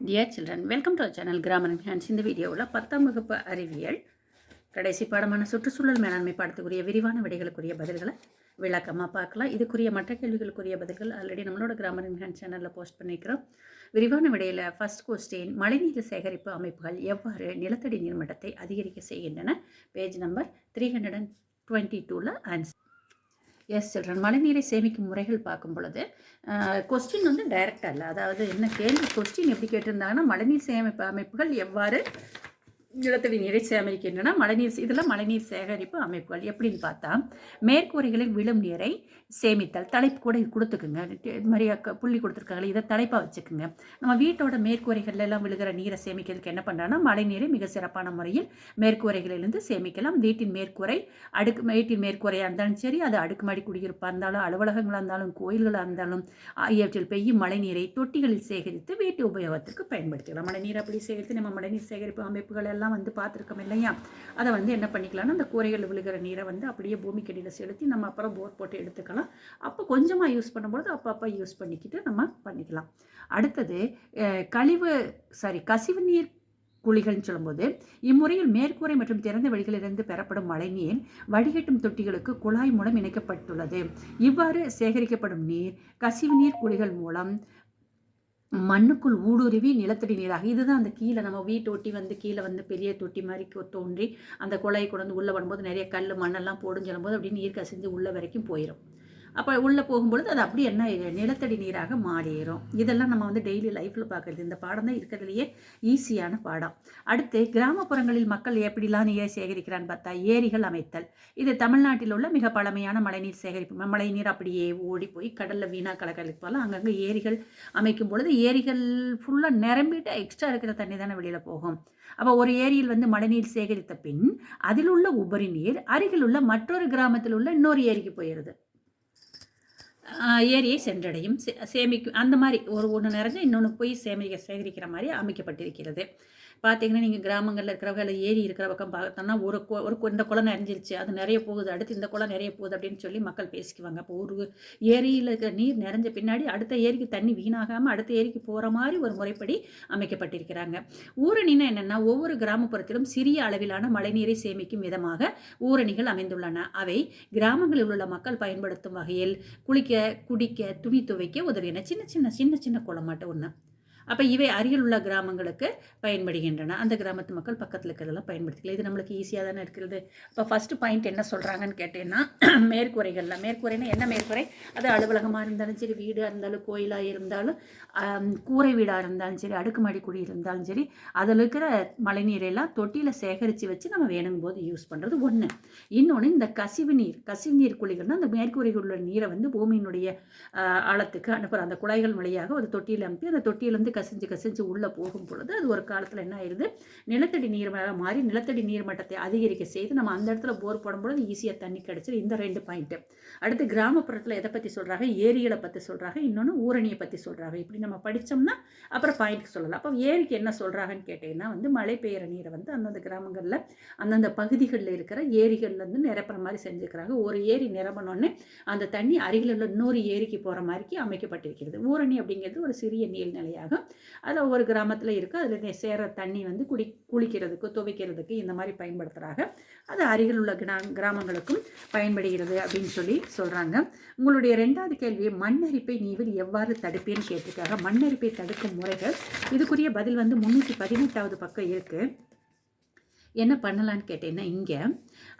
Dear children, welcome to our channel grammar enhance. இந்த வீடியோவில் 10ஆம் வகுப்பு அறிவியல் கடைசி பாடமான சுற்றுச்சூழல் மேலாண்மை பாடத்துக்குரிய விரிவான விடைகளுக்குரிய பதில்களை விளக்கமாக பார்க்கலாம். இதுக்குரிய மற்ற கேள்விகளுக்குரிய பதில்கள் ஆல்ரெடி நம்மளோட கிராமர் என்ஹான்ஸ் சேனலில் போஸ்ட் பண்ணிக்கிறோம். விரிவான விடையில் ஃபர்ஸ்ட் கொஸ்டின், மழைநீர் சேகரிப்பு அமைப்புகள் எவ்வாறு நிலத்தடி நீர்மட்டத்தை அதிகரிக்க செய்கின்றன? Page number 322 answer. Yes children, மழைநீரை சேமிக்கும் முறைகள் பார்க்கும் பொழுது கொஸ்டின் வந்து டைரக்டாக இல்லை. அதாவது என்ன கேள்வி, கொஸ்டின் எப்படி கேட்டிருந்தாங்கன்னா மழைநீர் சேமிப்பு அமைப்புகள் எவ்வாறு நிலத்தடி நீரை சேகரிக்கின்றன, இதெல்லாம் மழைநீர் சேகரிப்பு அமைப்புகள் எப்படின்னு பார்த்தா, மேற்கூரைகளில் விழும் நீரை சேமித்தல். தலைப்பு கூட இது கொடுத்துக்குங்க, இது மாதிரி புள்ளி கொடுத்துருக்காங்க, இதை தலைப்பாக வச்சுக்குங்க. நம்ம வீட்டோட மேற்கூரைகள் எல்லாம் விழுகிற நீரை சேமிக்கிறதுக்கு என்ன பண்ணுறாங்கன்னா, மழை நீரை மிக சிறப்பான முறையில் மேற்கூரைகளிலிருந்து சேமிக்கலாம். வீட்டின் மேற்கூரை வீட்டின் மேற்கூரையாக இருந்தாலும் சரி, அது அடுக்குமாடி குடியிருப்பாக இருந்தாலும், அலுவலகங்களாக இருந்தாலும், கோயில்களாக இருந்தாலும் ஆகியவற்றில் பெய்யும் மழை நீரை தொட்டிகளில் சேகரித்து வீட்டு உபயோகத்திற்கு பயன்படுத்திக்கலாம். மழை நீர் அப்படி சேகரித்து நம்ம மழைநீர் சேகரிப்பு அமைப்புகள் எல்லாம் வந்து பார்த்துருக்கோம் இல்லையா? அதை வந்து என்ன பண்ணிக்கலாம்னா, அந்த கூரைகள் விழுகிற நீரை வந்து அப்படியே பூமிக்கடியில் செலுத்தி நம்ம அப்புறம் போர் போட்டு எடுத்துக்கலாம். அப்போ கொஞ்சமாக யூஸ் பண்ணும்போது அப்பப்போ யூஸ் பண்ணிக்கிட்டு நம்ம பண்ணிக்கலாம். அடுத்தது கசிவு நீர் குழிகள்னு சொல்லும்போது, இம்முறையில் மேற்கூரை மற்றும் திறந்த வெளிகளிலிருந்து பெறப்படும் மழைநீர் வடிகட்டும் தொட்டிகளுக்கு குழாய் மூலம் இணைக்கப்பட்டுள்ளது. இவ்வாறு சேகரிக்கப்படும் நீர் கசிவு நீர் குழிகள் மூலம் மண்ணுக்குள் ஊடுருவி நிலத்தடி நீராக, இதுதான் அந்த கீழே நம்ம வீட்டொட்டி வந்து கீழே வந்து பெரிய தொட்டி மாதிரி தோன்றி அந்த குழாயை கொண்டு வந்து உள்ளே வரும்போது நிறைய கல் மண்ணெல்லாம் போடுன்னு சொல்லும்போது அப்படி நீர் கசிஞ்சு உள்ள வரைக்கும் போயிடும். அப்போ உள்ளே போகும்பொழுது அது அப்படி என்ன நிலத்தடி நீராக மாறிடும். இதெல்லாம் நம்ம வந்து டெய்லி லைஃப்பில் பார்க்குறது. இந்த பாடம் தான் இருக்கிறதுலையே ஈஸியான பாடம். அடுத்து, கிராமப்புறங்களில் மக்கள் எப்படிலாம் நீரை சேகரிக்கிறான்னு பார்த்தா, ஏரிகள் அமைத்தல். இது தமிழ்நாட்டில் உள்ள மிக பழமையான மழைநீர் சேகரிப்பு. மழைநீர் அப்படியே ஓடி போய் கடலில் வீணாக கலக்கலுக்கு போகலாம். அங்கங்கே ஏரிகள் அமைக்கும் பொழுது ஏரிகள் ஃபுல்லாக நிரம்பிட்டு எக்ஸ்ட்ரா இருக்கிற தண்ணி தானே வெளியில் போகும். அப்போ ஒரு ஏரியில் வந்து மழைநீர் சேகரித்த பின் அதில் உள்ள உபரி நீர் அருகில் உள்ள மற்றொரு கிராமத்தில் உள்ள இன்னொரு ஏரிக்கு போயிடுது. ஏரியை சென்றடையும், சேமிக்கும். அந்த மாதிரி ஒன்று நிறைஞ்சு இன்னொன்று போய் சேகரிக்கிற மாதிரி அமைக்கப்பட்டிருக்கிறது. பார்த்தீங்கன்னா, நீங்கள் கிராமங்களில் இருக்கிறவங்க ஏரி இருக்கிற பக்கம் பார்த்தோம்னா இந்த குளம் நிறைஞ்சிருச்சு, அது நிறைய போகுது, அடுத்து இந்த குளம் நிறைய போகுது அப்படின்னு சொல்லி மக்கள் பேசிக்குவாங்க. அப்போ ஒரு ஏரியில் இருக்கிற நீர் நிறைஞ்ச பின்னாடி அடுத்த ஏரிக்கு தண்ணி வீணாகாமல் அடுத்த ஏரிக்கு போகிற மாதிரி ஒரு முறைப்படி அமைக்கப்பட்டிருக்கிறாங்க. ஊரணின்னா என்னென்னா, ஒவ்வொரு கிராமப்புறத்திலும் சிறிய அளவிலான மழைநீரை சேமிக்கும் விதமாக ஊரணிகள் அமைந்துள்ளன. அவை கிராமங்களில் உள்ள மக்கள் பயன்படுத்தும் வகையில் குளிக்க, குடிக்க, துணி துவைக்க உதவின. சின்ன சின்ன குளமாட்ட ஒன்று. அப்போ இவை அருகில் உள்ள கிராமங்களுக்கு பயன்படுகின்றன. அந்த கிராமத்து மக்கள் பக்கத்தில் இருக்கிறதெல்லாம் பயன்படுத்திக்கலாம். இது நம்மளுக்கு ஈஸியாக தானே இருக்கிறது. இப்போ ஃபஸ்ட்டு பாயிண்ட் என்ன சொல்கிறாங்கன்னு கேட்டேன்னா, மேற்கூரைகளில், மேற்கூரைன்னா என்ன மேற்கூரை? அது அலுவலகமாக இருந்தாலும் சரி, வீடாக இருந்தாலும், கோயிலாக இருந்தாலும், கூரை வீடாக இருந்தாலும் சரி, அடுக்குமாடி குடி இருந்தாலும் சரி, அதில் இருக்கிற மழைநீரெல்லாம் தொட்டியில் சேகரித்து வச்சு நம்ம வேணுங்கும் போது யூஸ் பண்ணுறது ஒன்று. இன்னொன்று, இந்த கசிவு நீர் குழிகள்னால் அந்த மேற்கூரைகள் உள்ள நீரை வந்து பூமியினுடைய ஆழத்துக்கு அனுப்புகிற அந்த குழாய்கள் வழியாக ஒரு தொட்டியில் அனுப்பி அந்த தொட்டியிலேருந்து கசிஞ்சு உள்ளே போகும் பொழுது அது ஒரு காலத்தில் என்ன ஆயிடுது, நிலத்தடி நீராக மாறி நிலத்தடி நீர் மட்டத்தை அதிகரிக்க செய்து நம்ம அந்த இடத்துல போர் போடும்பொழுது ஈஸியாக தண்ணி கிடைச்சிடும். இந்த 2 பாயிண்ட்டு. அடுத்து, கிராமப்புறத்தில் எதை பற்றி சொல்கிறாங்க? ஏரிகளை பற்றி சொல்கிறாங்க, இன்னொன்று ஊரணியை பற்றி சொல்கிறாங்க. இப்படி நம்ம படித்தோம்னா அப்புறம் பாயிண்ட் சொல்லலாம். அப்போ ஏரிக்கு என்ன சொல்கிறாங்கன்னு கேட்டீங்கன்னா வந்து, மழை பெய்கிற நீரை வந்து அந்தந்த கிராமங்களில் அந்தந்த பகுதிகளில் இருக்கிற ஏரிகள்லேருந்து நிரப்புற மாதிரி செஞ்சுக்கிறாங்க. ஒரு ஏரி நிரம்பினோடனே அந்த தண்ணி அருகில் உள்ள இன்னொரு ஏரிக்கு போகிற மாதிரி அமைக்கப்பட்டிருக்கிறது. ஊரணி அப்படிங்கிறது ஒரு சிறிய நீர்நிலையாக அதில் ஒவ்வொரு கிராமத்தில் இருக்குது. அதில் சேர தண்ணி வந்து குளிக்கிறதுக்கு, துவைக்கிறதுக்கு இந்த மாதிரி பயன்படுத்துகிறாங்க. அது அருகில் உள்ள கிராமங்களுக்கும் பயன்படுகிறது அப்படின்னு சொல்லி சொல்கிறாங்க. உங்களுடைய 2வது கேள்வி, மண்ணரிப்பை நீவில் எவ்வாறு தடுப்பேன்னு கேட்டிருக்காங்க. மண்ணரிப்பை தடுக்கும் முறைகள், இதுக்குரிய பதில் வந்து 318வது பக்கம் இருக்குது. என்ன பண்ணலான்னு கேட்டீங்கன்னா, இங்கே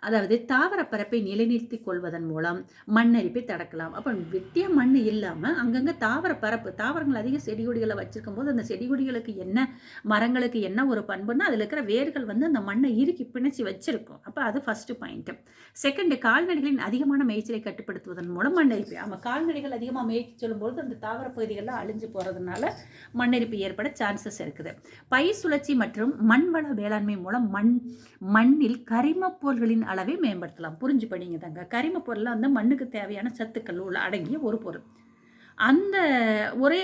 அதாவது தாவர பரப்பை நிலைநிறுத்திக் கொள்வதன் மூலம் மண்ணரிப்பை தடுக்கலாம். அப்போ வெட்டிய மண் இல்லாமல் அங்கங்கே தாவரங்கள் அதிக செடி கொடிகளை வச்சுருக்கும் போது அந்த செடி கொடிகளுக்கு என்ன, மரங்களுக்கு என்ன ஒரு பண்புன்னா, அதில் இருக்கிற வேர்கள் வந்து அந்த மண்ணை இறுக்கி பிணைச்சி வச்சிருக்கும். அப்போ அது ஃபஸ்ட்டு பாயிண்ட்டு. செகண்டு, கால்நடைகளின் அதிகமான மேய்ச்சலை கட்டுப்படுத்துவதன் மூலம் மண்ணரிப்பு. நம்ம கால்நடைகள் அதிகமாக மேய்ச்சி சொல்லும்போது அந்த தாவர பகுதிகளில் அழிஞ்சு போகிறதுனால மண்ணரிப்பு ஏற்பட சான்சஸ் இருக்குது. பயிர் சுழற்சி மற்றும் மண்வள வேளாண்மை மூலம் மண்ணில் கரிமப்பொருள்களின் அளவை மேம்படுத்தலாம். புரிஞ்சு படிங்க தாங்க. கரிமப்பொருள் அந்த மண்ணுக்கு தேவையான சத்துக்கள் உள்ள அடங்கிய ஒரு பொருள். அந்த ஒரே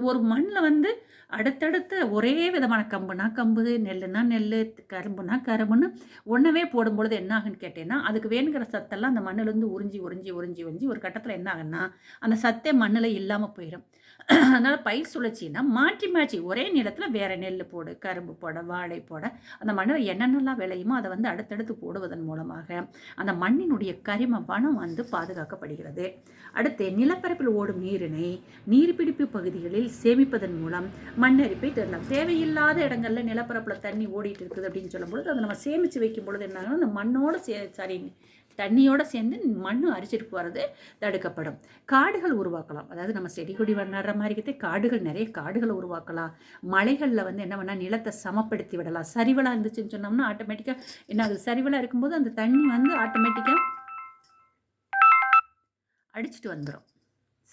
ஒரு மண்ணில் வந்து அடுத்தடுத்து ஒரே விதமான கம்புனா கம்பு, நெல்லுனா நெல், கரும்புனா கரும்புன்னு ஒன்றவே போடும்பொழுது என்ன ஆகுன்னு கேட்டேன்னா, அதுக்கு வேணுங்கிற சத்தெல்லாம் அந்த மண்ணிலேருந்து உறிஞ்சி ஒரு கட்டத்தில் என்ன ஆகுன்னா அந்த சத்தே மண்ணில் இல்லாமல் போயிடும். அதனால் பயிர் சுழற்சின்னா மாற்றி மாற்றி ஒரே நிலத்தில் வேறு நெல் போடு, கரும்பு போட, வாழை போட, அந்த மண்ணில் என்னென்னலாம் விளையுமோ அதை வந்து அடுத்தடுத்து போடுவதன் மூலமாக அந்த மண்ணினுடைய கரிம வனம் வந்து பாதுகாக்கப்படுகிறது. அடுத்து நிலப்பரப்பில் ஓடும் நீரினை நீர்பிடிப்பு பகுதிகளில் சேமிப்பதன் மூலம் மண்ணரிப்பை தரலாம். தேவையில்லாத இடங்களில் நிலப்பரப்பில் தண்ணி ஓடிட்டு இருக்குது அப்படின்னு சொல்லும்பொழுது அதை நம்ம சேமித்து வைக்கும் பொழுது என்னாகும், அந்த மண்ணோட தண்ணியோடு சேர்ந்து மண் அரிச்சிட்டு போகிறது தடுக்கப்படும். காடுகள் உருவாக்கலாம். அதாவது நம்ம செடி கொடி நடுற மாதிரி காடுகள், நிறைய காடுகளை உருவாக்கலாம். மலைகளில் வந்து என்ன பண்ணால் நிலத்தை சமப்படுத்தி விடலாம். சரிவலாக இருந்துச்சுன்னு சொன்னோம்னா ஆட்டோமேட்டிக்காக என்ன ஆகுது, சரிவலாக இருக்கும்போது அந்த தண்ணி வந்து ஆட்டோமேட்டிக்காக அடிச்சுட்டு வந்துடும்.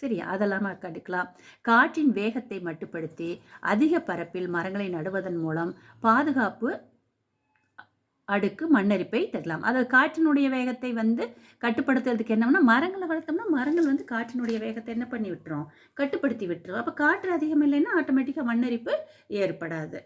சரி, அதெல்லாம் கண்டுக்கலாம். காற்றின் வேகத்தை மட்டுப்படுத்தி அதிக பரப்பில் மரங்களை நடுவதன் மூலம் பாதுகாப்பு அடுக்கு மண்ணரிப்பை தரலாம். அதாவது காற்றினுடைய வேகத்தை வந்து கட்டுப்படுத்துறதுக்கு என்னன்னா, மரங்களை வளர்த்தோம்னா மரங்கள் வந்து காற்றினுடைய வேகத்தை என்ன பண்ணி விட்டுரும், கட்டுப்படுத்தி விட்டுரும். அப்போ காற்று அதிகம் இல்லைன்னா ஆட்டோமேட்டிக்காக மண்ணரிப்பு ஏற்படாது.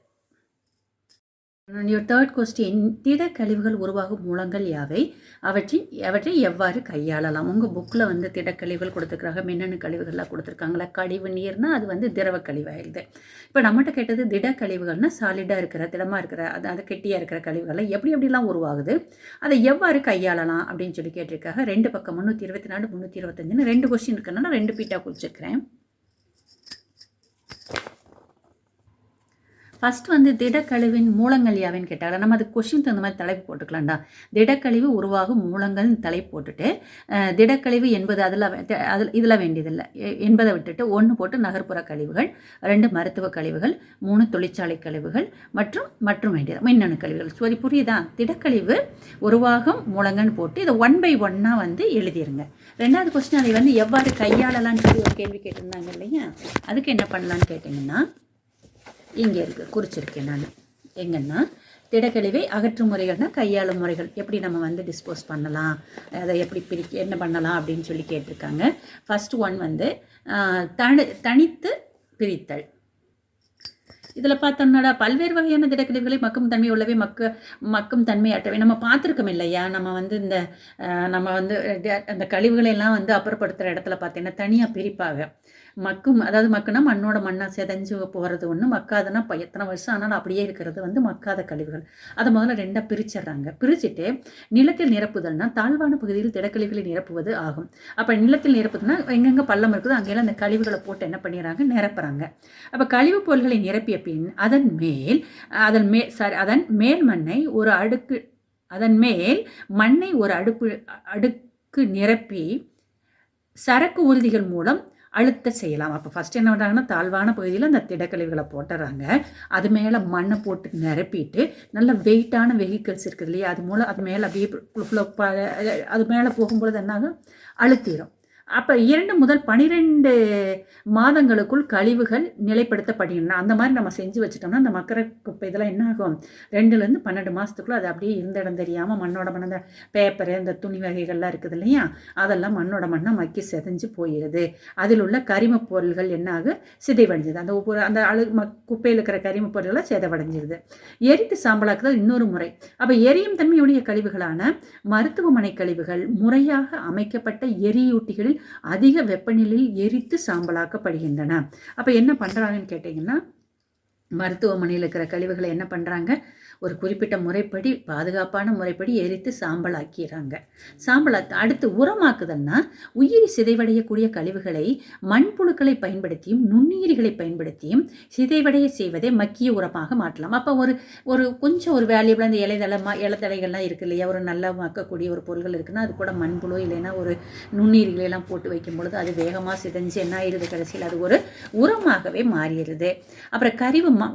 Your third question, திடக்கழிவுகள் உருவாகும் மூலங்கள் யாவை, அவற்றை எவ்வாறு கையாளலாம்? உங்கள் புக்கில் வந்து திடக்கழிவுகள் கொடுத்துருக்காங்க, மின்னணு கழிவுகள்லாம் கொடுத்துருக்காங்களா. கழிவு நீர்னா அது வந்து திரவ கழிவாயிருது. இப்போ நம்மகிட்ட கேட்டது திடக்கழிவுகள்னா சாலிடாக இருக்கிற, திடமாக இருக்கிற, அது கெட்டியாக இருக்கிற கழிவுகள்லாம் எப்படிலாம் உருவாகுது, அதை எவ்வாறு கையாளலாம் அப்படின்னு சொல்லி கேட்டிருக்காங்க. 2 பக்கம் 324 325 2 கொஸ்டின் இருக்குன்னா 2 பீட்டாக குறிச்சிருக்கிறேன். ஃபஸ்ட் வந்து திடக்கழிவின் மூலங்கள் யாவைன்னு கேட்டாங்க. நம்ம அது கொஷின் தகுந்த மாதிரி தலைப்பு போட்டுக்கலாம்டா. திடக்கழிவு உருவாகும் மூலங்கள்னு தலைப்பு போட்டுட்டு திடக்கழிவு என்பது இதில் வேண்டியதில்லை என்பதை விட்டுட்டு 1 போட்டு நகர்ப்புற கழிவுகள், 2 மருத்துவ கழிவுகள், 3 தொழிற்சாலை கழிவுகள் மற்றும் வேண்டியது மின்னணு கழிவுகள். சரி, புரியுதா? திடக்கழிவு உருவாகும் மூலங்கள்னு போட்டு இதை 1 by 1 வந்து எழுதிருங்க. 2வது கொஸ்டின் அதை வந்து எவ்வாறு கையாளலான்னு சொல்லி ஒரு கேள்வி கேட்டிருந்தாங்க இல்லையா. அதுக்கு என்ன பண்ணலான்னு கேட்டிங்கன்னா, இங்கே இருக்குது, குறிச்சிருக்கேன் நான். எங்கன்னா திடக்கழிவை அகற்றும் முறைகள்னால் கையாளும் முறைகள், எப்படி நம்ம வந்து டிஸ்போஸ் பண்ணலாம், அதை எப்படி என்ன பண்ணலாம் அப்படின்னு சொல்லி கேட்டிருக்காங்க. ஃபர்ஸ்ட் ஒன் வந்து தனித்து பிரித்தல். இதில் பார்த்தோம்னா பல்வேறு வகையான திடக்கழிவுகளை மக்கும் தன்மை உள்ளவை, மக்கும் தன்மை அற்றவை நம்ம பார்த்துருக்கோம் இல்லையா. நம்ம வந்து அந்த கழிவுகளை எல்லாம் வந்து அப்புறப்படுத்துகிற இடத்துல பார்த்தீங்கன்னா தனியாக பிரிப்பாங்க. அதாவது மக்குனா மண்ணோட மண்ணாக செதஞ்சு போகிறது ஒன்று, மக்காதுன்னா எத்தனை வருஷம் ஆனாலும் அப்படியே இருக்கிறது வந்து மக்காத கழிவுகள். அதை முதல்ல 2ஆக பிரிச்சிடுறாங்க. பிரிச்சுட்டு நிலத்தில் நிரப்புதல்னா தாழ்வான பகுதியில் திடக்கழிவுகளை நிரப்புவது ஆகும். அப்போ நிலத்தில் நிரப்புதுன்னா எங்கெங்கே பள்ளம் இருக்குதோ அங்கெல்லாம் அந்த கழிவுகளை போட்டு என்ன பண்ணிடுறாங்க, நிரப்புறாங்க. அப்போ கழிவுப் பொருள்களை நிரப்பிய பின் அதன் மேல் மண்ணை ஒரு அடுக்கு நிரப்பி சரக்கு ஊர்திகள் மூலம் அழுத்த செய்யலாம். அப்போ ஃபஸ்ட் என்ன பண்ணுறாங்கன்னா, தாழ்வான பகுதியில் அந்த திடக்கழிவுகளை போட்டுறாங்க. அது மேலே மண்ணை போட்டு நிரப்பிட்டு நல்ல வெயிட்டான வெஹிக்கிள்ஸ் இருக்குது இல்லையா, அது மேலே அப்படியே அது மேலே போகும்பொழுது என்னாகும், அழுத்திடும். அப்போ 2 முதல் 12 மாதங்களுக்குள் கழிவுகள் நிலைப்படுத்தப்படுகின்றன. அந்த மாதிரி நம்ம செஞ்சு வச்சுட்டோம்னா அந்த மக்கர குப்பை இதெல்லாம் என்ன ஆகும், 2லேருந்து 12 மாதத்துக்குள்ளே அது அப்படியே இருந்த இடம் தெரியாமல் மண்ணோட மண்ண, இந்த பேப்பரு, இந்த துணி வகைகள்லாம் இருக்குது இல்லையா, அதெல்லாம் மண்ணோட மண்ணை மக்கி செதஞ்சு போயிடுது. அதில் உள்ள கரிம பொருள்கள் என்ன ஆகும், சிதைவடைஞ்சிது. அந்த குப்பையில் இருக்கிற கரிம பொருள்களை சிதைவடைஞ்சிருது. எரித்து சாம்பலாக்குதல் இன்னொரு முறை. அப்போ எரியும் தன்மையுடைய கழிவுகளான மருத்துவமனை கழிவுகள் முறையாக அமைக்கப்பட்ட எரியூட்டிகளில் அதிக வெப்பநிலையில் எரித்து சாம்பலாக்கப்படுகின்றன. அப்போ என்ன பண்ணுறாங்கன்னு கேட்டிங்கன்னா, மருத்துவமனையில் இருக்கிற கழிவுகளை என்ன பண்ணுறாங்க, ஒரு குறிப்பிட்ட முறைப்படி, பாதுகாப்பான முறைப்படி எரித்து சாம்பலாக்கிறாங்க. அடுத்து உரமாக்குதல்னா உயிரி சிதைவடையக்கூடிய கழிவுகளை மண்புழுக்களை பயன்படுத்தியும் நுண்ணுயிரிகளை பயன்படுத்தியும் சிதைவடைய செய்வதை மக்கிய உரமாக மாற்றலாம். அப்போ ஒரு கொஞ்சம் ஒரு வேல்யூபிளாக இந்த இலைத்தலைகள்லாம் இருக்குது இல்லையா, ஒரு நல்லா மக்கக்கூடிய ஒரு பொருள்கள் இருக்குன்னா அது கூட மண்புழு இல்லைன்னா ஒரு நுண்ணுயிரிகளெல்லாம் போட்டு வைக்கும் பொழுது அது வேகமாக சிதைஞ்சு என்ன ஆயிடுது, கடைசியில் அது ஒரு உரமாகவே மாறிடுது. அப்புறம்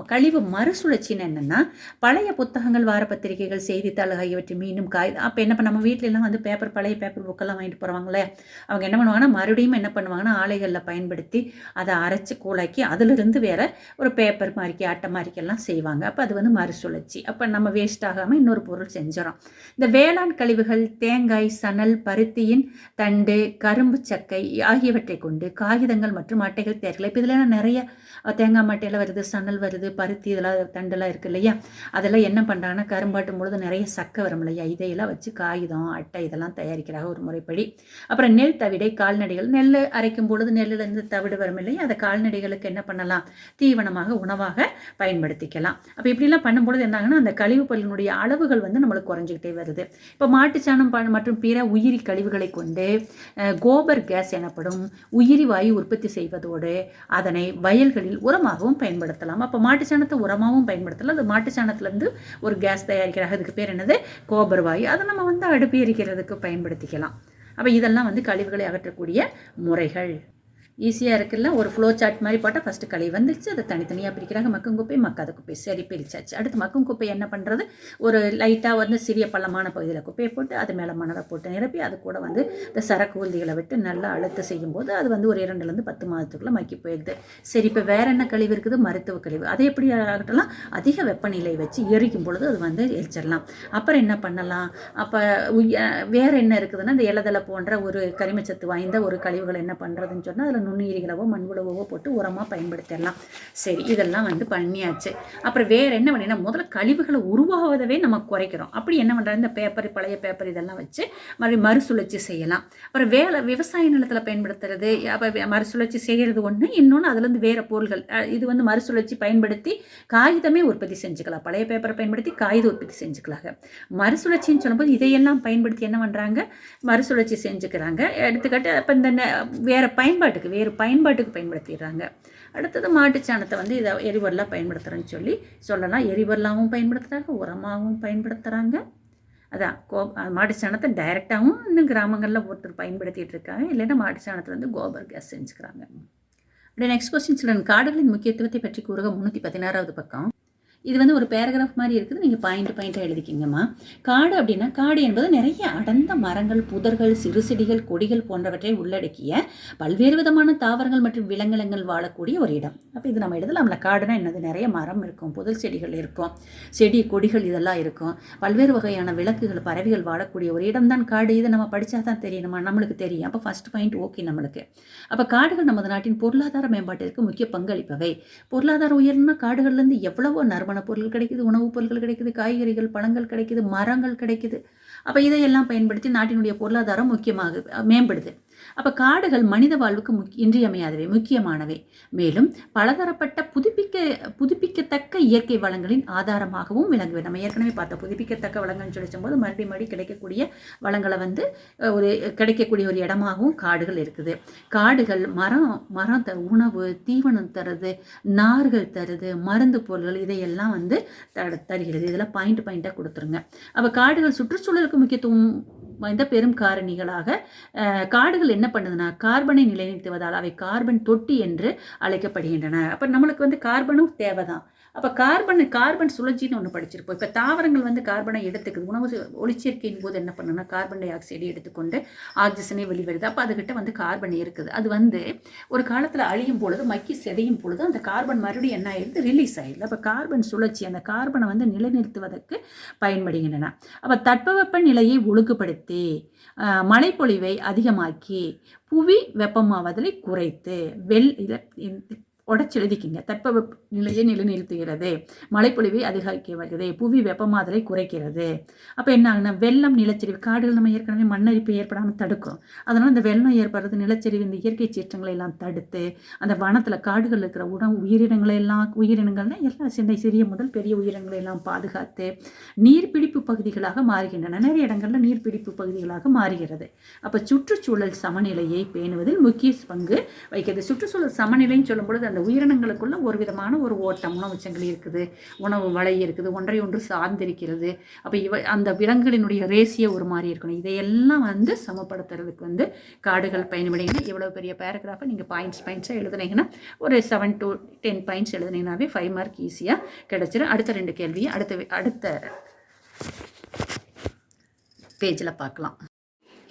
கழிவு மறுசுழற்சின்னு என்னென்னா, பழைய புத்தகங்கள், வார பத்திரிகைகள், செய்தித்தாள் ஆகியவற்றை மீண்டும் அப்போ என்ன பண்ண, நம்ம வீட்டிலலாம் வந்து பழைய பேப்பர் புக்கெல்லாம் வாங்கிட்டு போகிறவங்களே, அவங்க என்ன பண்ணுவாங்கன்னா மறுபடியும் என்ன பண்ணுவாங்கன்னா ஆலைகளில் பயன்படுத்தி அதை அரைச்சி கூழாக்கி அதிலிருந்து வேற ஒரு பேப்பர் மாதிரிக்கி அட்டை மாதிரிக்கெல்லாம் செய்வாங்க. அப்போ அது வந்து மறுசுழற்சி. அப்போ நம்ம வேஸ்ட் ஆகாமல் இன்னொரு பொருள் செஞ்சிடும். இந்த வேளாண் கழிவுகள் தேங்காய், சணல், பருத்தியின் தண்டு, கரும்பு சக்கை ஆகியவற்றை கொண்டு காகிதங்கள் மற்றும் அட்டைகள் தயாரிக்கலாம். இப்போ இதில் நிறைய தேங்காய் மட்டையில் வருது, சணல் வருது, பருத்தி இதெல்லாம் தண்டெல்லாம் இருக்குது இல்லையா, அதெல்லாம் என்ன பண்ணுறாங்கன்னா கரும்பாட்டும் பொழுது நிறைய சக்கை வரும் இல்லையா, இதையெல்லாம் வச்சு காகிதம் அட்டை இதெல்லாம் தயாரிக்கிறாங்க ஒரு முறைப்படி. அப்புறம் நெல் தவிடை கால்நடைகள், நெல் அரைக்கும் பொழுது நெல்லிலேருந்து தவிடு வரும் இல்லையா, அதை கால்நடைகளுக்கு என்ன பண்ணலாம், தீவனமாக உணவாக பயன்படுத்திக்கலாம். அப்போ இப்படிலாம் பண்ணும்பொழுது என்னாங்கன்னா அந்த கழிவு பொருளினுடைய அளவுகள் வந்து நம்மளுக்கு குறைஞ்சிக்கிட்டே வருது. இப்போ மாட்டுச்சாணம் மற்றும் பிற உயிரி கழிவுகளை கொண்டு கோபர் கேஸ் எனப்படும் உயிரி வாயு உற்பத்தி செய்வதோடு அதனை வயல்களில் உரமாகவும் பயன்படுத்தலாம். அப்போ மாட்டுச்சாணத்தை உரமாகவும் பயன்படுத்தலாம். அது மாட்டுச்சாணத்துலேருந்து ஒரு கேஸ் தயாரிக்கிறாங்க, அதுக்கு பேர் என்னது, கோபர் வாயு. அதை நம்ம வந்து அடுப்பு எரிக்கிறதுக்கு பயன்படுத்திக்கலாம். அப்போ இதெல்லாம் வந்து கழிவுகளை அகற்றக்கூடிய முறைகள். ஈஸியாக இருக்குல்ல, ஒரு ஃப்ளோ சார்ட் மாதிரி போட்டால் ஃபஸ்ட்டு கழிவு வந்துடுச்சு, அதை தனித்தனியாக பிரிக்கிறாங்க, மக்கும் குப்பை மக்காத குப்பை, சரி பிரிச்சாச்சு. அடுத்து மக்கும் குப்பை என்ன பண்ணுறது, ஒரு லைட்டாக வந்து சிறிய பள்ளமான பகுதியில் குப்பையை போட்டு அது மேலே மணலை போட்டு நிரப்பி அது கூட வந்து இந்த சரக்கு ஊர்திகளை விட்டு நல்லா அழுத்த செய்யும்போது அது வந்து ஒரு 2லேருந்து 10 மாதத்துக்குள்ளே மக்கி போயிடுது. சரி, இப்போ வேறு என்ன கழிவு இருக்குது, மருத்துவ கழிவு. அதை எப்படி ஆகட்டலாம், அதிக வெப்பநிலை வச்சு எரிக்கும் பொழுது அது வந்து எரிச்சிடலாம். அப்புறம் என்ன பண்ணலாம், அப்போ வேறு என்ன இருக்குதுன்னா இந்த இலதலை போன்ற ஒரு கரிமச்சத்து வாய்ந்த ஒரு கழிவுகள் என்ன பண்ணுறதுன்னு சொன்னால் அதில் நுண்ணுயிரிகளவோ மண்புழுவோ போட்டு உரமாக பயன்படுத்திடலாம். சரி, இதெல்லாம் வந்து பண்ணியாச்சு. அப்புறம் வேறு என்ன பண்ணினா, முதல்ல கழிவுகளை உருவாவதவே நம்ம குறைக்கிறோம். அப்படி என்ன பண்ணுறாங்க, இந்த பேப்பர், பழைய பேப்பர் இதெல்லாம் வச்சு மறுசுழற்சி செய்யலாம். அப்புறம் விவசாய நிலத்தில் பயன்படுத்துறது, அப்போ மறுசுழற்சி செய்கிறது ஒன்று, இன்னொன்று அதுலேருந்து வேறு பொருள்கள் இது வந்து மறுசுழற்சி பயன்படுத்தி காகிதமே உற்பத்தி செஞ்சுக்கலாம். பழைய பேப்பரை பயன்படுத்தி காகிதம் உற்பத்தி செஞ்சுக்கலாங்க. மறுசுழற்சின்னு சொல்லும்போது இதையெல்லாம் பயன்படுத்தி என்ன பண்ணுறாங்க, மறுசுழற்சி செஞ்சுக்கிறாங்க. எடுத்துக்காட்டு இப்போ இந்த வேறு பயன்பாட்டுக்கு பயன்படுத்திடுறாங்க. அடுத்தது மாட்டுச்சாணத்தை வந்து இதை எரிபொருளாக பயன்படுத்துகிறேன்னு சொல்லலாம். எரிபொருளாகவும் பயன்படுத்துகிறாங்க, உரமாகவும் பயன்படுத்துகிறாங்க. அதான் மாட்டுச்சாணத்தை டைரெக்டாகவும் இன்னும் கிராமங்களில் ஒருத்தர் பயன்படுத்திகிட்டு இருக்காங்க. இல்லைன்னா மாட்டுச்சாணத்தில் வந்து கோபர் கேஸ் செஞ்சுக்கிறாங்க. அப்படியே நெக்ஸ்ட் கொஸ்டின் சொல்லுங்கள். காடுகளின் முக்கியத்துவத்தை பற்றி கூறுக 316வது பக்கம். இது வந்து ஒரு பேராகிராஃப் மாதிரி இருக்குது, நீங்கள் பாயிண்ட்டாக எழுதிக்கிங்கம்மா. காடு அப்படின்னா, காடு என்பது நிறைய அடர்ந்த மரங்கள், புதர்கள், சிறு செடிகள், கொடிகள் போன்றவற்றை உள்ளடக்கிய பல்வேறு விதமான தாவரங்கள் மற்றும் விலங்கினங்கள் வாழக்கூடிய ஒரு இடம். அப்போ இது நம்ம எழுதலாம்ல, காடுனா என்னது, நிறைய மரம் இருக்கும், புதல் செடிகள் இருக்கும், செடி கொடிகள் இதெல்லாம் இருக்கும், பல்வேறு வகையான விலங்குகள் பறவைகள் வாழக்கூடிய ஒரு இடம் தான் காடு. இதை நம்ம படித்தா தான் தெரியணுமா, நம்மளுக்கு தெரியும். அப்போ ஃபர்ஸ்ட் பாயிண்ட் ஓகே நம்மளுக்கு. அப்போ காடுகள் நமது நாட்டின் பொருளாதார மேம்பாட்டிற்கு முக்கிய பங்களிப்பவை. பொருளாதார உயர்னா காடுகள்லேருந்து எவ்வளவோ நறுமண பொருட்கள் கிடைக்குது, உணவுப் பொருட்கள் கிடைக்குது, காய்கறிகள், பழங்கள் கிடைக்குது, மரங்கள் கிடைக்குது. அப்போ இதையெல்லாம் பயன்படுத்தி நாட்டினுடைய பொருளாதாரம் முக்கியமாக மேம்படுது. அப்போ காடுகள் மனித வாழ்வுக்கு இன்றியமையாதவை, முக்கியமானவை. மேலும் பலதரப்பட்ட புதுப்பிக்கத்தக்க இயற்கை வளங்களின் ஆதாரமாகவும் விளங்குவது. நம்ம ஏற்கனவே பார்த்த புதுப்பிக்கத்தக்க வளங்கள்னு சொல்லும்போது மறுபடியும் கிடைக்கக்கூடிய வளங்களை வந்து கிடைக்கக்கூடிய ஒரு இடமாகவும் காடுகள் இருக்குது. காடுகள் மரம் உணவு, தீவனம் தருது, நார்கள் தருது, மருந்து பொருள்கள் இதையெல்லாம் வந்து தருகிறது. இதெல்லாம் பாயிண்டாக கொடுத்துருங்க. அப்போ காடுகள் சுற்றுச்சூழலுக்கு முக்கியத்துவம் வாய்ந்த பெரும் காரணிகளாக காடுகள் என்ன பண்ணுதுன்னா கார்பனை நிலைநிறுத்துவதால் அவை கார்பன் தொட்டி என்று அழைக்கப்படுகின்றன. அப்போ நம்மளுக்கு வந்து கார்பனும் தேவைதான். அப்போ கார்பன் சுழற்சின்னு ஒன்று படிச்சிருப்போம். இப்போ தாவரங்கள் வந்து கார்பனை எடுத்துக்குது. உணவு ஒளிச்சேர்க்கையின் போது என்ன பண்ணுன்னா கார்பன் டை ஆக்சைடு எடுத்துக்கொண்டு ஆக்சிஜனை வெளிவருது. அப்போ அதுக்கிட்ட வந்து கார்பன் இருக்குது. அது வந்து ஒரு காலத்தில் அழியும் பொழுது, மக்கி செதையும் பொழுது அந்த கார்பன் மறுபடியும் என்ன ஆயிடுது, ரிலீஸ் ஆயிடுது. அப்போ கார்பன் சுழற்சி அந்த கார்பனை வந்து நிலைநிறுத்துவதற்கு பயன்படுகின்றன. அப்போ தட்பவெப்ப நிலையை ஒழுங்குபடுத்தி மழைப்பொழிவை அதிகமாக்கி புவி வெப்பமாவதலை குறைத்து உடச்சி எழுதிக்கிங்க. தட்பவெப்ப நிலையை நிலைநிறுத்துகிறது, மழைப்பொழிவை அதிகரிக்கிறது, புவி வெப்பமாதலை குறைக்கிறது. அப்போ என்ன ஆகுனா வெள்ளம், நிலச்சரிவு. காடுகள் நம்ம ஏற்கனவே மண்ணரிப்பு ஏற்படாமல் தடுக்கும். அதனால் இந்த வெள்ளம் ஏற்படுறது, நிலச்சரிவு, இந்த இயற்கை சீற்றங்களை எல்லாம் தடுத்து அந்த வனத்தில் காடுகள் இருக்கிற உயிரினங்கள்னா எல்லாம் சிறிய முதல் பெரிய உயிரினங்களை எல்லாம் பாதுகாத்து நீர்பிடிப்பு பகுதிகளாக மாறுகின்றன. நிறைய இடங்களில் நீர்பிடிப்பு பகுதிகளாக மாறுகிறது. அப்போ சுற்றுச்சூழல் சமநிலையை பேணுவதில் முக்கிய பங்கு வைக்கிறது. சுற்றுச்சூழல் சமநிலைன்னு சொல்லும்பொழுது அந்த உயிரினங்களுக்குள்ள ஒரு விதமான ஒரு ஓட்டம், உணவு சங்கிலி இருக்குது, உணவு வலை இருக்குது, ஒன்றை ஒன்று சார்ந்திருக்கிறது. அப்போ அந்த விலங்குகளினுடைய ரேசியை ஒரு மாதிரி இருக்கணும். இதையெல்லாம் வந்து சமப்படுத்துறதுக்கு வந்து காடுகள் பயன்படுகின்றன. இவ்வளோ பெரிய பேராகிராஃபை நீங்கள் பாயிண்ட்ஸாக எழுதுனீங்கன்னா ஒரு 7 to 10 பாயிண்ட்ஸ் எழுதுனீங்கன்னாவே 5 மார்க் ஈஸியாக கிடச்சிடும். அடுத்த 2 கேள்வியை அடுத்த பேஜில் பார்க்கலாம்.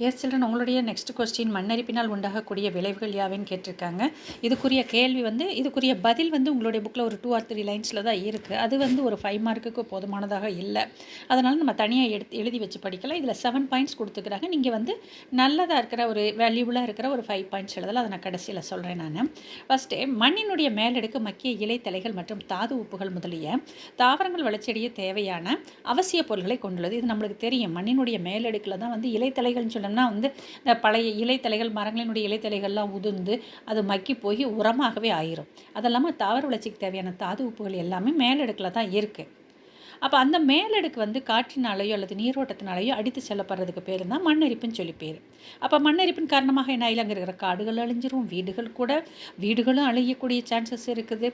எஸ் சில்ட்ரன், உங்களுடைய நெக்ஸ்ட் கொஸ்டின் மண்ணரிப்பினால் உண்டாகக்கூடிய விளைவுகள் யாவைன்னு கேட்டிருக்காங்க. இதுக்குரிய கேள்வி இதுக்குரிய பதில் உங்களுடைய புக்கில் ஒரு 2 or 3 லைன்ஸில் தான் இருக்குது. அது ஒரு 5 மார்க்குக்கு போதுமானதாக இல்லை. அதனால் நம்ம தனியாக எழுதி வச்சு படிக்கலாம். இதில் 7 பாயிண்ட்ஸ் கொடுத்துக்கிறாங்க. நீங்கள் நல்லதாக இருக்கிற ஒரு வேல்யூபுளாக இருக்கிற ஒரு 5 பாயிண்ட்ஸ் எழுதலாம். அதை நான் கடைசியில் சொல்கிறேன். நான் ஃபஸ்ட்டு மண்ணினுடைய மேலடுக்கு மக்கிய இலைத்தலைகள் மற்றும் தாது உப்புகள் முதலிய தாவரங்கள் வளர்ச்சியடைய தேவையான அவசிய பொருள்களை கொண்டுள்ளது. இது நம்மளுக்கு தெரியும். மண்ணினுடைய மேலடுக்கில் தான் இலைத்தலைகள்னு சொல்லணும்னா இந்த பழைய இலைத்தலைகள், மரங்களினுடைய இலைத்தலைகள்லாம் உதிர்ந்து அது மக்கி போய் உரமாகவே ஆயிரும். அதெல்லாமல் தாவர வளர்ச்சிக்கு தேவையான தாது உப்புகள் எல்லாமே மேலடுக்கில் தான் இருக்குது. அப்போ அந்த மேலடுக்கு காற்றினாலேயோ அல்லது நீரோட்டத்தினாலேயோ அடித்து செல்லப்படுறதுக்கு பேர் தான் மண்ணரிப்புன்னு சொல்லி பேர். அப்போ மண்ணரிப்பின் காரணமாக என்ன ஆகி அங்கே இருக்கிற காடுகள் அழிஞ்சிரும், வீடுகளும் அழியக்கூடிய சான்சஸ் இருக்குது,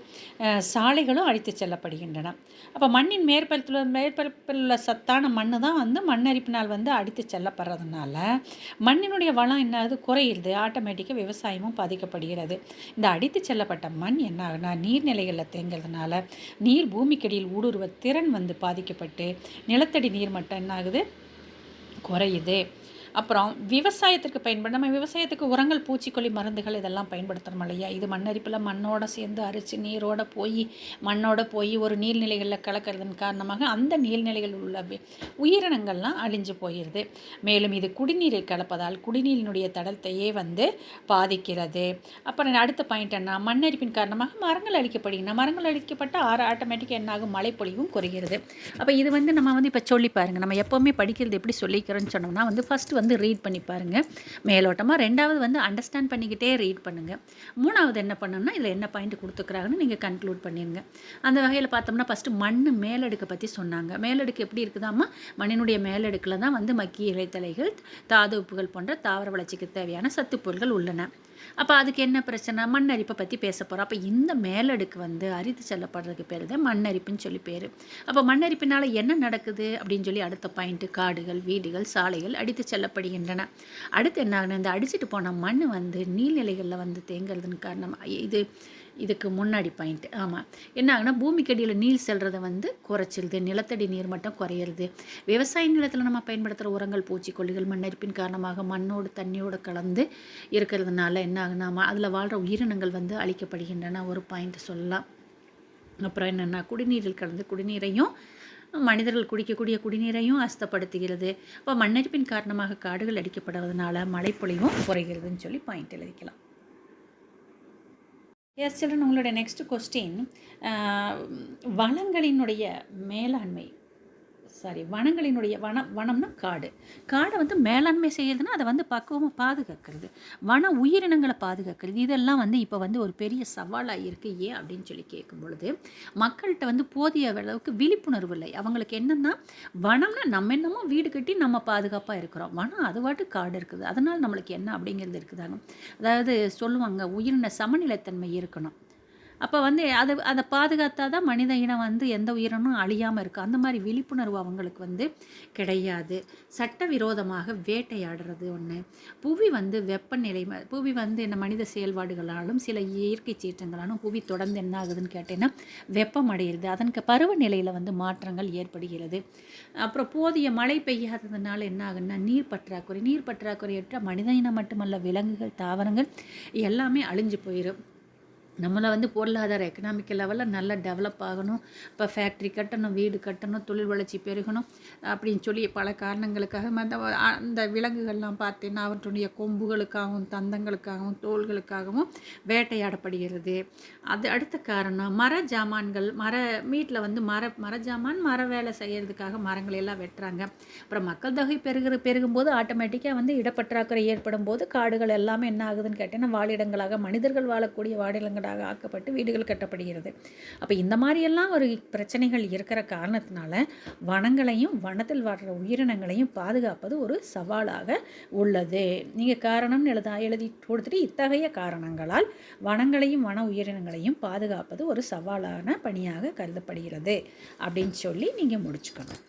சாலைகளும் அடித்து செல்லப்படுகின்றன. அப்போ மண்ணின் மேற்பரப்பில் உள்ள சத்தான மண் தான் மண்ணரிப்பினால் அடித்து செல்லப்படுறதுனால மண்ணினுடைய வளம் என்னது குறையிறது. ஆட்டோமேட்டிக்காக விவசாயமும் பாதிக்கப்படுகிறது. இந்த அடித்து செல்லப்பட்ட மண் என்ன ஆகுனா நீர்நிலைகளில் தேங்கிறதுனால நீர் பூமிக்கடியில் ஊடுருவ திறன் பாதிக்கப்பட்டு நிலத்தடி நீர்மட்டம் என்ன ஆகுது, குறையுது. அப்புறம் விவசாயத்துக்கு நம்ம விவசாயத்துக்கு உரங்கள், பூச்சிக்கொல்லி மருந்துகள் இதெல்லாம் பயன்படுத்துகிறோம் இல்லையா. இது மண்ணரிப்பில் மண்ணோட சேர்ந்து அரிச்சு மண்ணோட போய் ஒரு நீர்நிலைகளில் கலக்கிறதன் காரணமாக அந்த நீர்நிலைகளில் உள்ள உயிரினங்கள்லாம் அழிஞ்சு போயிடுது. மேலும் இது குடிநீரில் கலப்பதால் குடிநீரினுடைய தடத்தையே பாதிக்கிறது. அப்புறம் அடுத்த பாயிண்ட் என்ன, மண்ணரிப்பின் காரணமாக மரங்கள் அழிக்கப்படுகின்றன. மரங்கள் அழிக்கப்பட்டால் ஆட்டோமேட்டிக்காக என்னாகும், மழைப்பொழிவும் குறைகிறது. அப்போ இது நம்ம இப்போ சொல்லி பாருங்கள். நம்ம எப்போவுமே படிக்கிறது எப்படி சொல்லிக்கிறோன்னு சொன்னோம்னா ஃபஸ்ட்டு ரீட் பண்ணி பாருங்கள் மேலோட்டமாக. ரெண்டாவது அண்டர்ஸ்டாண்ட் பண்ணிக்கிட்டே ரீட் பண்ணுங்கள். மூணாவது என்ன பண்ணணும்னா இதில் என்ன பாயிண்ட் கொடுத்துக்கிறாங்கன்னு நீங்கள் கன்க்ளூட் பண்ணிடுங்க. அந்த வகையில் பார்த்தோம்னா ஃபஸ்ட்டு மண் மேலடுக்கை பற்றி சொன்னாங்க. மேலடுக்கு எப்படி இருக்குதாம்மா, மண்ணினுடைய மேலடுக்கில் தான் மக்கிய இலைத்தலைகள், தாது உப்புகள் போன்ற தாவர வளர்ச்சிக்கு தேவையான சத்துப்பொருள்கள் உள்ளன. அப்போ அதுக்கு என்ன பிரச்சனை, மண்ணரிப்பை பற்றி பேச போகிறோம். அப்போ இந்த மேலடுக்கு அரித்து செல்லப்படுறதுக்கு பேர் தான் மண்ணரிப்புன்னு சொல்லி பேர். அப்போ மண்ணரிப்பினால் என்ன நடக்குது அப்படின்னு சொல்லி அடுத்த பாயிண்ட்டு, காடுகள், வீடுகள், சாலைகள் அடித்து செல்லப்படுகின்றன. அடுத்து என்ன ஆகுது, இந்த அடிச்சுட்டு போன மண் நீர்நிலைகளில் தேங்கிறதுன்னு காரணம் இதுக்கு முன்னாடி பாயிண்ட். ஆமாம், என்ன ஆகுனா பூமிக்கடியில் நீர் செல்றதை குறைச்சிருது, நிலத்தடி நீர் மட்டும் குறையிறது. விவசாய நிலத்தில் நம்ம பயன்படுத்துகிற உரங்கள், பூச்சிக்கொல்லிகள் மண்ணரிப்பின் காரணமாக மண்ணோடு தண்ணியோடு கலந்து இருக்கிறதுனால என்ன ஆகுனா அதில் வாழ்கிற உயிரினங்கள் அழிக்கப்படுகின்றன. ஒரு பாயிண்ட் சொல்லலாம். அப்புறம் என்னென்னா குடிநீரில் கலந்து குடிநீரையும் மனிதர்கள் குடிக்கக்கூடிய குடிநீரையும் அசுத்தப்படுத்துகிறது. இப்போ மண்ணரிப்பின் காரணமாக காடுகள் அடிக்கப்படுவதனால மழைப்பொழிவும் குறைகிறதுன்னு சொல்லி பாயிண்ட் எழுதிக்கலாம். எஸ் சில்ட்ரன், உங்களுடைய நெக்ஸ்ட் கொஸ்டின் வளங்களினுடைய மேலாண்மை, வனங்களினுடைய வனம்னா காடை மேலாண்மை செய்யறதுன்னா அதை பக்குவமாக பாதுகாக்கிறது, வன உயிரினங்களை பாதுகாக்கிறது. இதெல்லாம் இப்போ ஒரு பெரிய சவாலாக இருக்குது. ஏன் அப்படின்னு சொல்லி கேட்கும் பொழுது மக்கள்கிட்ட போதிய அளவுக்கு விழிப்புணர்வு இல்லை. அவங்களுக்கு என்னென்னா வனம்னா நம்ம என்னமோ வீடு கட்டி நம்ம பாதுகாப்பாக இருக்கிறோம், வனம் அது பாட்டு காடு இருக்குது, அதனால் நம்மளுக்கு என்ன அப்படிங்கிறது இருக்குதாங்க. அதாவது சொல்லுவாங்க உயிரின சமநிலைத்தன்மை இருக்கணும். அப்போ அதை பாதுகாத்தா தான் மனித இனம் எந்த உயிரினும் அழியாமல் இருக்குது. அந்த மாதிரி விழிப்புணர்வு அவங்களுக்கு கிடையாது. சட்டவிரோதமாக வேட்டையாடுறது ஒன்று. புவி வெப்பநிலை, புவி இந்த மனித செயல்பாடுகளாலும் சில இயற்கை சீற்றங்களாலும் புவி தொடர்ந்து என்ன ஆகுதுன்னு கேட்டேன்னா வெப்பம் அடைகிறது. அதற்கு பருவநிலையில் மாற்றங்கள் ஏற்படுகிறது. அப்புறம் போதிய மழை பெய்யாததுனால என்ன ஆகுதுன்னா நீர் பற்றாக்குறையற்ற மனித இனம் மட்டுமல்ல, விலங்குகள், தாவரங்கள் எல்லாமே அழிஞ்சு போயிடும். நம்மளை பொருளாதார எக்கனாமிக்கல் லெவலில் நல்லா டெவலப் ஆகணும். இப்போ ஃபேக்ட்ரி கட்டணும், வீடு கட்டணும், தொழில் வளர்ச்சி பெருகணும் அப்படின்னு சொல்லி பல காரணங்களுக்காக அந்த விலங்குகள்லாம் பார்த்தீங்கன்னா அவற்றுடைய கொம்புகளுக்காகவும் தந்தங்களுக்காகவும் தோள்களுக்காகவும் வேட்டையாடப்படுகிறது. அது அடுத்த காரணம் மர ஜாமான்கள், வீட்டில் மர ஜாமான் மர வேலை செய்கிறதுக்காக மரங்களை எல்லாம் வெட்டுறாங்க. அப்புறம் மக்கள் தொகை பெருகும்போது ஆட்டோமேட்டிக்காக இடப்பற்றாக்குறை ஏற்படும் போது காடுகள் எல்லாமே என்ன ஆகுதுன்னு கேட்டீங்கன்னா வாழிடங்களாக, மனிதர்கள் வாழக்கூடிய வாழிடங்கள் ஆக்கப்பட்டு வீடுகள் கட்டப்படுகிறது. அப்போ இந்த மாதிரியெல்லாம் ஒரு பிரச்சனைகள் இருக்கிற காரணத்தினால வனங்களையும் வனத்தில் வாழ்கிற உயிரினங்களையும் பாதுகாப்பது ஒரு சவாலாக உள்ளது. நீங்கள் காரணம் எழுதி கொடுத்துட்டு இத்தகைய காரணங்களால் வனங்களையும் வன உயிரினங்களையும் பாதுகாப்பது ஒரு சவாலான பணியாக கருதப்படுகிறது அப்படின்னு சொல்லி நீங்கள் முடிச்சுக்கணும்.